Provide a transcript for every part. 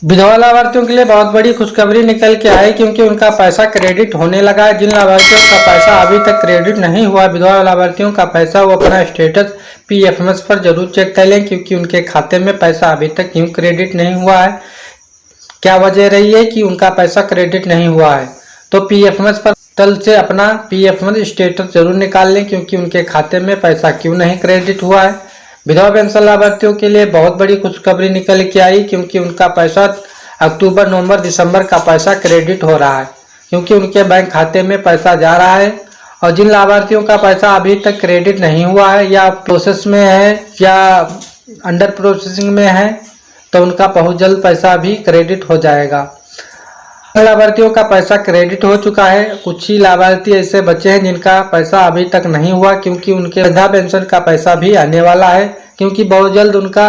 विधवा लाभार्थियों के लिए बहुत बड़ी खुशखबरी निकल के आई क्योंकि उनका पैसा क्रेडिट होने लगा है। जिन लाभार्थियों का पैसा अभी तक क्रेडिट नहीं हुआ, विधवा लाभार्थियों का पैसा वो अपना स्टेटस पीएफएमएस पर जरूर चेक कर लें क्योंकि उनके खाते में पैसा अभी तक क्यों क्रेडिट नहीं हुआ है, क्या वजह रही है कि उनका पैसा क्रेडिट नहीं हुआ है। तो पीएफएमएस पर तल से अपना पीएफएमएस स्टेटस जरूर निकाल लें क्योंकि उनके खाते में पैसा क्यों नहीं क्रेडिट हुआ है। विधवा पेंशन लाभार्थियों के लिए बहुत बड़ी खुशखबरी निकल के आई क्योंकि उनका पैसा अक्टूबर, नवंबर, दिसंबर का पैसा क्रेडिट हो रहा है क्योंकि उनके बैंक खाते में पैसा जा रहा है। और जिन लाभार्थियों का पैसा अभी तक क्रेडिट नहीं हुआ है या प्रोसेस में है या अंडर प्रोसेसिंग में है तो उनका बहुत जल्द पैसा भी क्रेडिट हो जाएगा। लाभार्थियों का पैसा क्रेडिट हो चुका है। कुछ ही लाभार्थी ऐसे बचे हैं जिनका पैसा अभी तक नहीं हुआ क्योंकि उनके वृद्धा पेंशन का पैसा भी आने वाला है क्योंकि बहुत जल्द उनका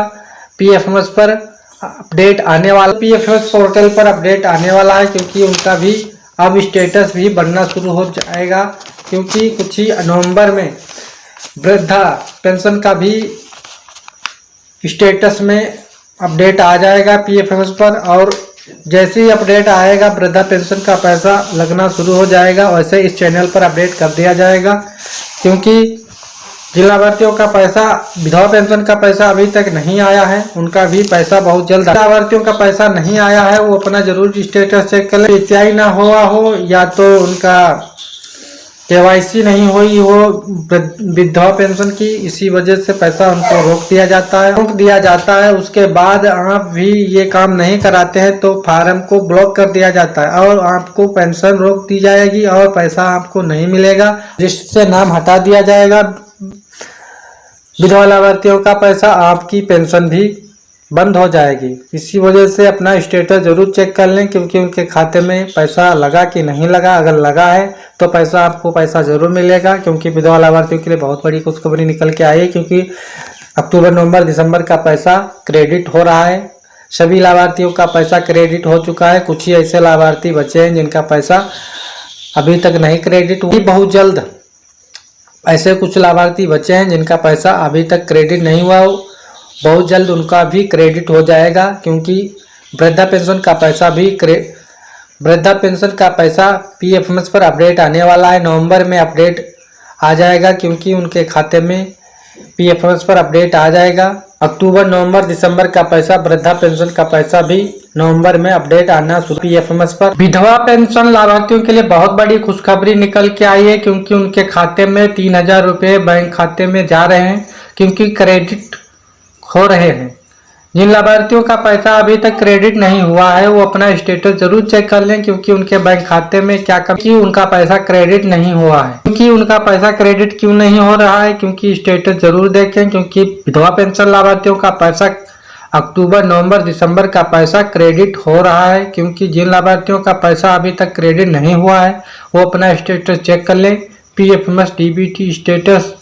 पीएफएमएस पर अपडेट आने वाला, पीएफएमएस पोर्टल पर अपडेट आने वाला है क्योंकि उनका भी अब स्टेटस भी बनना शुरू हो जाएगा क्योंकि कुछ ही नवंबर में वृद्धा पेंशन का भी स्टेटस में अपडेट आ जाएगा पीएफएमएस पर। और जैसे ही अपडेट आएगा वृद्धा पेंशन का पैसा लगना शुरू हो जाएगा, वैसे इस चैनल पर अपडेट कर दिया जाएगा क्योंकि जिन लाभार्थियों का पैसा, विधवा पेंशन का पैसा अभी तक नहीं आया है, उनका भी पैसा बहुत जल्द। लाभार्थियों का पैसा नहीं आया है वो अपना जरूर स्टेटस चेक कर ले। इत्यादि ना हुआ हो या तो उनका केवाईसी नहीं हुई हो विधवा पेंशन की, इसी वजह से पैसा उनको रोक दिया जाता है। उसके बाद आप भी ये काम नहीं कराते हैं तो फार्म को ब्लॉक कर दिया जाता है और आपको पेंशन रोक दी जाएगी और पैसा आपको नहीं मिलेगा, जिससे नाम हटा दिया जाएगा। विधवा लाभार्थियों का पैसा, आपकी पेंशन भी बंद हो जाएगी। इसी वजह से अपना स्टेटस जरूर चेक कर लें क्योंकि उनके खाते में पैसा लगा कि नहीं लगा। अगर लगा है तो पैसा, आपको पैसा जरूर मिलेगा क्योंकि विधवा लाभार्थियों के लिए बहुत बड़ी खुशखबरी निकल के आई है क्योंकि अक्टूबर, नवंबर, दिसंबर का पैसा क्रेडिट हो रहा है। सभी लाभार्थियों का पैसा क्रेडिट हो चुका है। कुछ ही ऐसे लाभार्थी बचे हैं जिनका पैसा अभी तक नहीं क्रेडिट हुआ। बहुत जल्द ऐसे कुछ लाभार्थी बचे हैं जिनका पैसा अभी तक क्रेडिट नहीं हुआ, बहुत जल्द उनका भी क्रेडिट हो जाएगा क्योंकि वृद्धा पेंशन का पैसा पीएफएमएस पर अपडेट आने वाला है। नवंबर में अपडेट आ जाएगा क्योंकि उनके खाते में पीएफएमएस पर अपडेट आ जाएगा। अक्टूबर, नवंबर, दिसंबर का पैसा, वृद्धा पेंशन का पैसा भी नवंबर में अपडेट आना शुरू पीएफएमएस पर। विधवा पेंशन लाभार्थियों के लिए बहुत बड़ी खुशखबरी निकल के आई है क्योंकि उनके खाते में 3000 रुपये बैंक खाते में जा रहे हैं क्योंकि क्रेडिट हो रहे हैं। जिन लाभार्थियों का पैसा अभी तक क्रेडिट नहीं हुआ है वो अपना स्टेटस जरूर चेक कर लें क्योंकि उनके बैंक खाते में क्योंकि उनका पैसा क्रेडिट नहीं हुआ है। क्योंकि उनका पैसा क्रेडिट क्यों नहीं हो रहा है क्योंकि स्टेटस जरूर देखें क्योंकि विधवा पेंशन लाभार्थियों का पैसा अक्टूबर, नवंबर, दिसंबर का पैसा क्रेडिट हो रहा है क्योंकि जिन लाभार्थियों का पैसा अभी तक क्रेडिट नहीं हुआ है वो अपना स्टेटस चेक कर लें। पीएफएमएस डीबीटी स्टेटस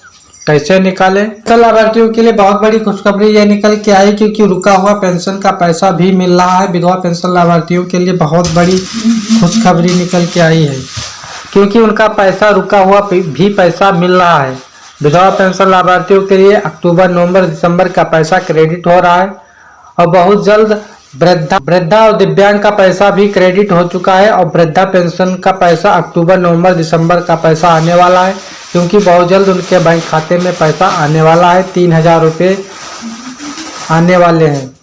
कैसे निकालें। पेंशन लाभार्थियों के लिए बहुत बड़ी खुशखबरी यह निकल के आई क्योंकि रुका हुआ पेंशन का पैसा भी मिल रहा है। विधवा पेंशन लाभार्थियों के लिए बहुत बड़ी खुशखबरी निकल के आई है क्योंकि उनका पैसा रुका हुआ भी पैसा मिल रहा है। विधवा पेंशन लाभार्थियों के लिए अक्टूबर, नवंबर, दिसंबर का पैसा क्रेडिट हो रहा है और बहुत जल्द वृद्धा और दिव्यांग का पैसा भी क्रेडिट हो चुका है और वृद्धा पेंशन का पैसा अक्टूबर, नवंबर, दिसंबर का पैसा आने वाला है क्योंकि बहुत जल्द उनके बैंक खाते में पैसा आने वाला है। 3000 रुपये आने वाले हैं।